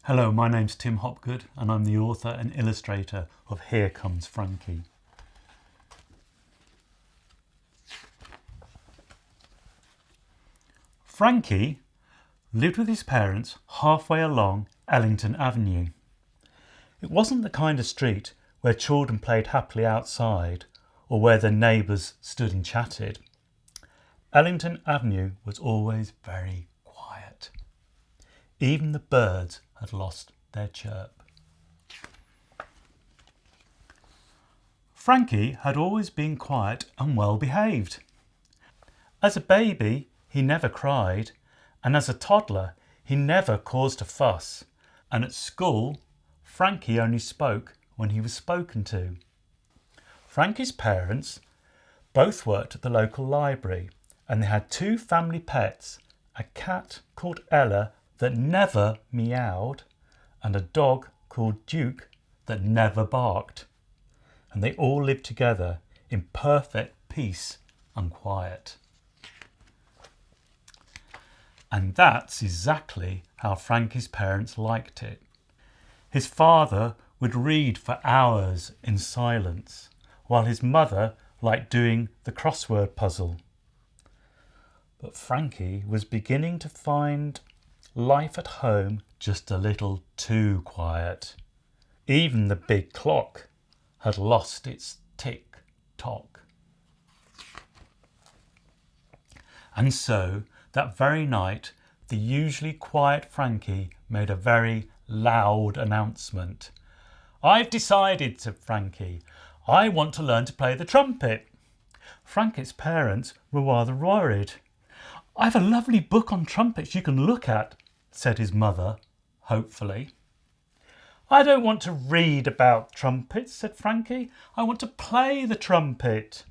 Hello, my name's Tim Hopgood and I'm the author and illustrator of Here Comes Frankie. Frankie lived with his parents halfway along Ellington Avenue. It wasn't the kind of street where children played happily outside or where their neighbours stood and chatted. Ellington Avenue was always very quiet. Even the birds had lost their chirp. Frankie had always been quiet and well behaved. As a baby, he never cried, and as a toddler, he never caused a fuss. And at school, Frankie only spoke when he was spoken to. Frankie's parents both worked at the local library, and they had two family pets, a cat called Ella that never meowed, and a dog called Duke that never barked. And they all lived together in perfect peace and quiet. And that's exactly how Frankie's parents liked it. His father would read for hours in silence, while his mother liked doing the crossword puzzle. But Frankie was beginning to find life at home just a little too quiet. Even the big clock had lost its tick-tock. And so, that very night, the usually quiet Frankie made a very loud announcement. "I've decided," said Frankie. "I want to learn to play the trumpet." Frankie's parents were rather worried. "I've a lovely book on trumpets you can look at," said his mother, hopefully. "I don't want to read about trumpets," said Frankie. "I want to play the trumpet."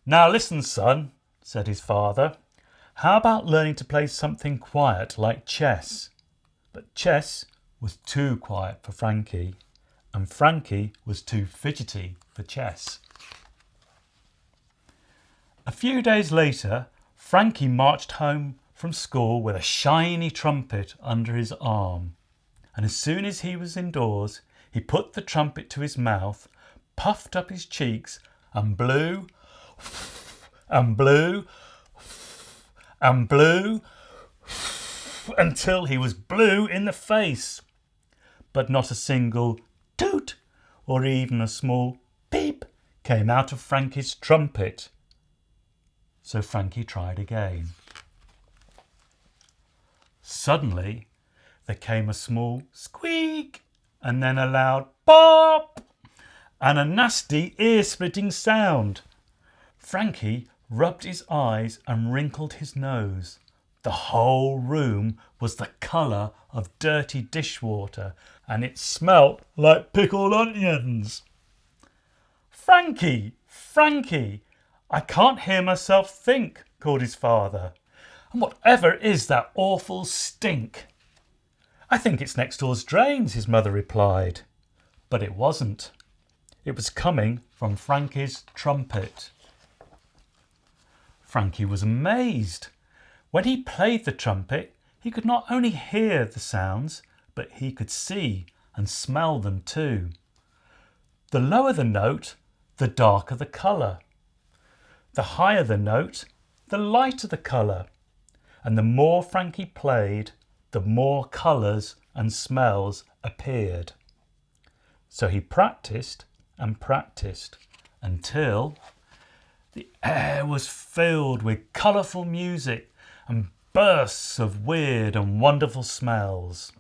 "Now listen, son," said his father. "How about learning to play something quiet like chess?" But chess was too quiet for Frankie, and Frankie was too fidgety for chess. A few days later, Frankie marched home from school with a shiny trumpet under his arm. And as soon as he was indoors, he put the trumpet to his mouth, puffed up his cheeks, and blew, and blew, and blew, until he was blue in the face. But not a single toot or even a small peep came out of Frankie's trumpet. So Frankie tried again. Suddenly, there came a small squeak and then a loud pop and a nasty ear-splitting sound. Frankie rubbed his eyes and wrinkled his nose. The whole room was the colour of dirty dishwater and it smelt like pickled onions. "Frankie! Frankie! I can't hear myself think," called his father. "And whatever is that awful stink?" "I think it's next door's drains," his mother replied. But it wasn't. It was coming from Frankie's trumpet. Frankie was amazed. When he played the trumpet, he could not only hear the sounds, but he could see and smell them too. The lower the note, the darker the colour. The higher the note, the lighter the colour. And the more Frankie played, the more colours and smells appeared. So he practised and practised until the air was filled with colourful music and bursts of weird and wonderful smells.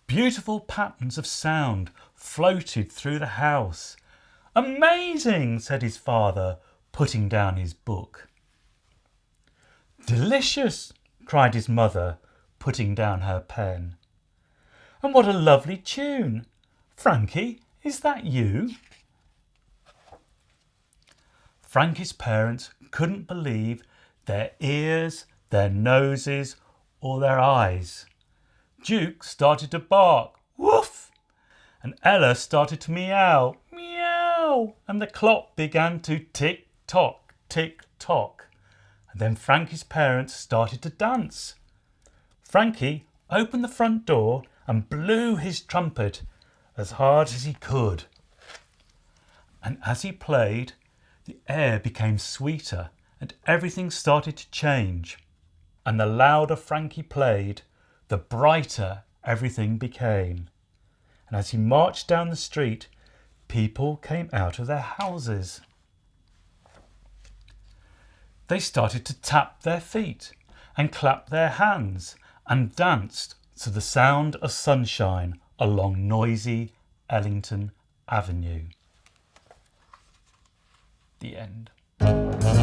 Beautiful patterns of sound floated through the house. "Amazing," said his father, putting down his book. "Delicious," cried his mother, putting down her pen. "And what a lovely tune! Frankie, is that you?" Frankie's parents couldn't believe their ears, their noses, or their eyes. Duke started to bark, "Woof!" and Ella started to meow, "Meow!" and the clock began to tick-tock, tick-tock. and then Frankie's parents started to dance. Frankie opened the front door and blew his trumpet as hard as he could. And as he played, the air became sweeter and everything started to change. And the louder Frankie played, the brighter everything became. And as he marched down the street, people came out of their houses. They started to tap their feet and clap their hands and danced to the sound of sunshine along noisy Ellington Avenue. The end.